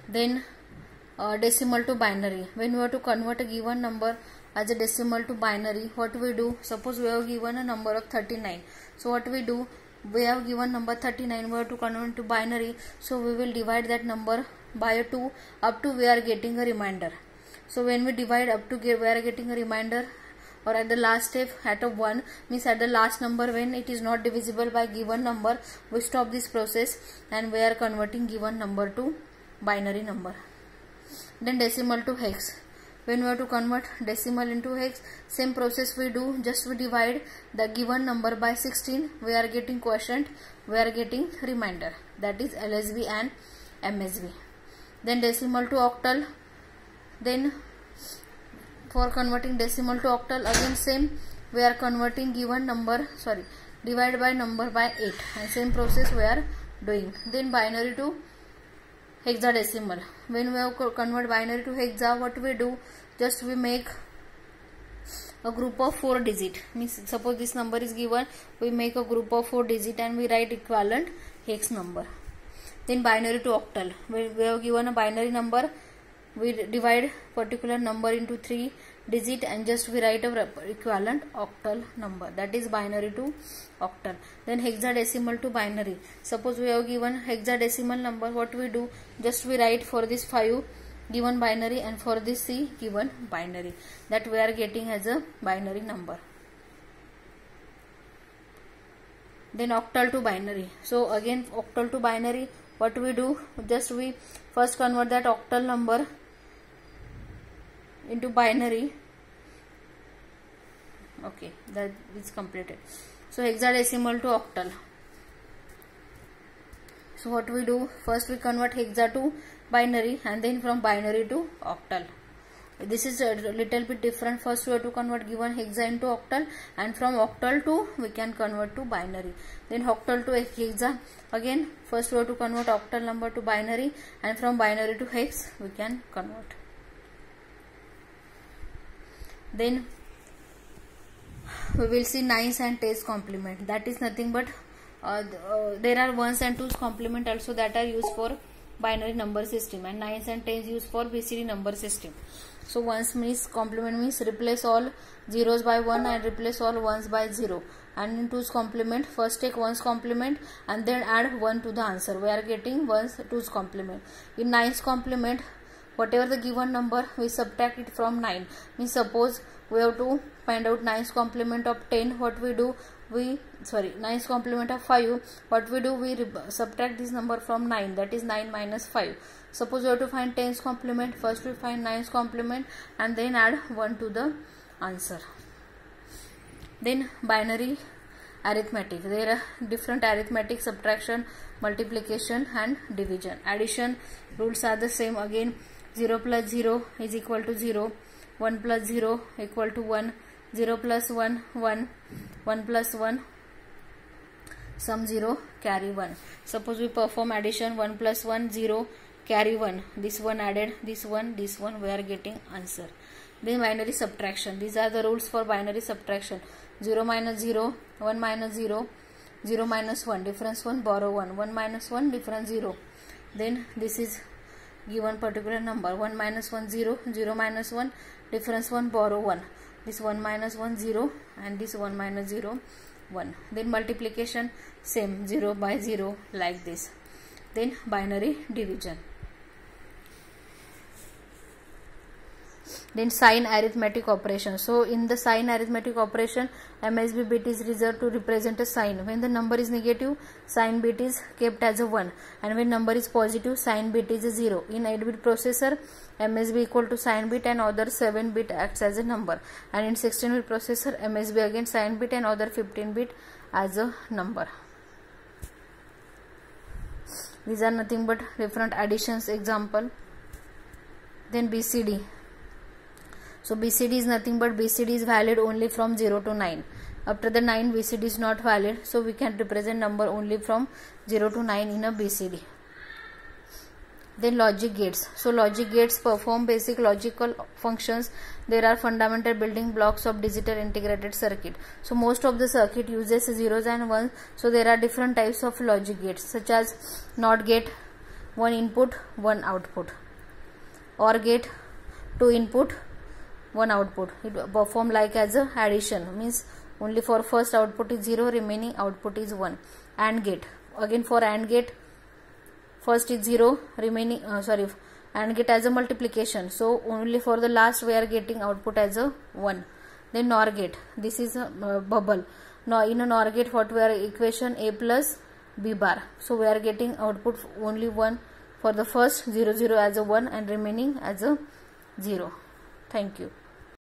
Then decimal to binary. When we have to convert a given number as a decimal to binary, what we do? Suppose we have given a number of 39. So what we do? We have given number 39. We have to convert to binary. So we will divide that number by 2 up to we are getting a remainder. So when we divide up to we are getting a remainder, or at the last step at a 1, means at the last number when it is not divisible by given number, we stop this process and we are converting given number to binary number. Then decimal to hex. When we have to convert decimal into hex, same process we do, just we divide the given number by 16, we are getting quotient, we are getting remainder, that is LSB and MSB. Then decimal to octal. Then for converting decimal to octal, again same, we are converting given number, divide by number by 8, and same process we are doing. Then binary to hexadecimal. When we have convert binary to hexa, what we do? Just we make a group of 4 digit. Means suppose this number is given, we make a group of 4 digit and we write equivalent hex number. Then binary to octal. When we have given a binary number, we divide particular number into 3 digit and just we write a equivalent octal number, that is binary to octal. Then hexadecimal to binary. Suppose we have given hexadecimal number, what we do? Just we write for this 5 given binary and for this C given binary, that we are getting as a binary number. Then octal to binary. So again octal to binary, what we do? Just we first convert that octal number into binary. Okay, that is completed. So hexadecimal to octal. So what we do? First we convert hexa to binary and then from binary to octal. This is a little bit different. First we have to convert given hexa into octal, and from octal to we can convert to binary. Then octal to hexa. Again first we have to convert octal number to binary, and from binary to hex we can convert. Then we will see 9s and 10s complement. That is nothing but there are 1s and 2s complement also that are used for binary number system, and 9s and 10s used for BCD number system. So 1s means complement means replace all zeros by 1 and replace all 1s by 0. And in 2s complement, first take 1s complement and then add 1 to the answer. We are getting 1s 2s complement. In 9s complement, whatever the given number, we subtract it from 9. Means suppose we have to find out 9's complement of 10. What we do? 9's complement of 5. What we do? We subtract this number from 9. That is 9 minus 5. Suppose we have to find 10's complement. First we find 9's complement and then add 1 to the answer. Then binary arithmetic. There are different arithmetic: subtraction, multiplication and division. Addition rules are the same. Again 0 plus 0 is equal to 0. 1 plus 0 equal to 1. 0 plus 1, 1. 1 plus 1, sum 0, carry 1. Suppose we perform addition, 1 plus 1, 0, carry 1. This one added, this one, we are getting answer. Then binary subtraction. These are the rules for binary subtraction. 0 minus 0, 1 minus 0, 0 minus 1, difference 1, borrow 1. 1 minus 1, difference 0. Then this is given particular number. 1 minus 1, 0, 0 minus 1, difference 1, borrow 1. This 1 minus 1, 0, and this 1 minus 0, 1. Then multiplication, same, 0 by 0, like this. Then binary division. Then sign arithmetic operation. So in the sign arithmetic operation, MSB bit is reserved to represent a sign. When the number is negative, sign bit is kept as a 1, and when number is positive, sign bit is a 0. In 8-bit processor, MSB equal to sign bit and other 7-bit acts as a number, and in 16-bit processor, MSB again sign bit and other 15-bit as a number. These are nothing but different additions example. Then BCD. So BCD is nothing but BCD is valid only from 0 to 9. After the 9, BCD is not valid, so we can represent number only from 0 to 9 in a BCD. Then logic gates. So logic gates perform basic logical functions. There are fundamental building blocks of digital integrated circuit. So most of the circuit uses zeros and ones. So there are different types of logic gates, such as NOT gate, 1 input 1 output. OR gate 2 input 1 output. It perform like as a addition, means only for first output is 0, remaining output is 1. AND gate, again for AND gate first is 0, remaining AND gate as a multiplication, so only for the last we are getting output as a 1. Then NOR gate, this is a bubble. Now in a NOR gate what we are equation A plus B bar, so we are getting output only 1 for the first 0 0 as a 1 and remaining as a 0. Thank you.